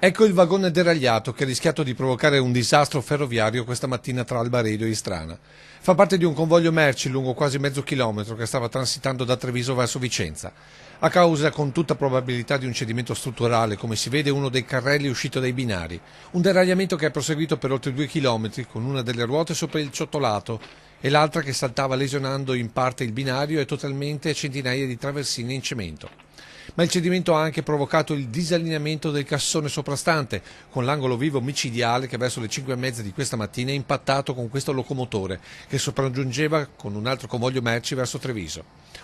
Ecco il vagone deragliato che ha rischiato di provocare un disastro ferroviario questa mattina tra Albaredo e Istrana. Fa parte di un convoglio merci lungo quasi mezzo chilometro che stava transitando da Treviso verso Vicenza. A causa con tutta probabilità di un cedimento strutturale, come si vede uno dei carrelli uscito dai binari. Un deragliamento che è proseguito per oltre 2 chilometri con una delle ruote sopra il ciottolato e l'altra che saltava lesionando in parte il binario e totalmente centinaia di traversine in cemento. Ma il cedimento ha anche provocato il disallineamento del cassone soprastante, con l'angolo vivo micidiale che verso le 5:30 di questa mattina è impattato con questo locomotore, che sopraggiungeva con un altro convoglio merci verso Treviso.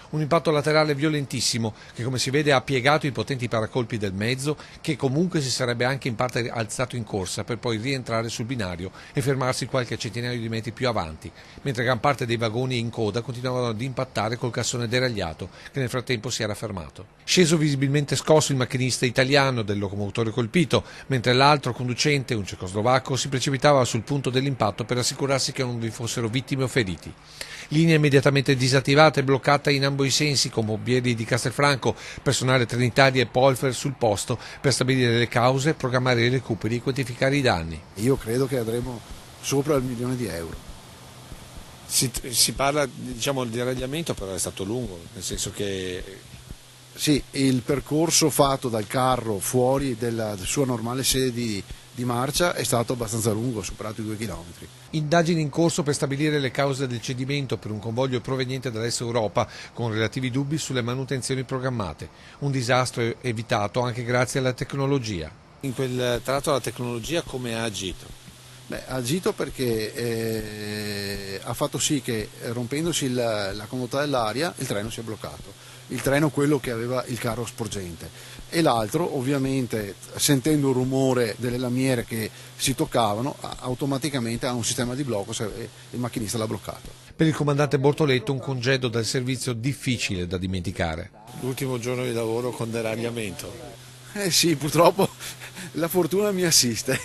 Un impatto laterale violentissimo che, come si vede, ha piegato i potenti paracolpi del mezzo, che comunque si sarebbe anche in parte alzato in corsa per poi rientrare sul binario e fermarsi qualche centinaio di metri più avanti, mentre gran parte dei vagoni in coda continuavano ad impattare col cassone deragliato, che nel frattempo si era fermato. Sceso visibilmente scosso il macchinista italiano del locomotore colpito, mentre l'altro conducente, un cecoslovacco, si precipitava sul punto dell'impatto per assicurarsi che non vi fossero vittime o feriti. Linea immediatamente disattivata e bloccata in ambo i sensi, con bombieri di Castelfranco, personale Trenitalia e Polfer sul posto per stabilire le cause, programmare i recuperi e quantificare i danni. Io credo che andremo sopra il €1.000.000. Si parla, diciamo, il deragliamento però è stato lungo, nel senso che... Sì, il percorso fatto dal carro fuori della sua normale sede di marcia è stato abbastanza lungo, ha superato i 2 chilometri. Indagini in corso per stabilire le cause del cedimento per un convoglio proveniente dall'Est Europa, con relativi dubbi sulle manutenzioni programmate. Un disastro evitato anche grazie alla tecnologia. In quel tratto la tecnologia come ha agito? Beh, ha agito perché ha fatto sì che, rompendosi la comodità dell'aria, il treno si è bloccato. Il treno, quello che aveva il carro sporgente, e l'altro, ovviamente, sentendo il rumore delle lamiere che si toccavano, automaticamente ha un sistema di blocco e il macchinista l'ha bloccato. Per il comandante Bortoletto un congedo dal servizio difficile da dimenticare. L'ultimo giorno di lavoro con deragliamento. Sì, purtroppo la fortuna mi assiste.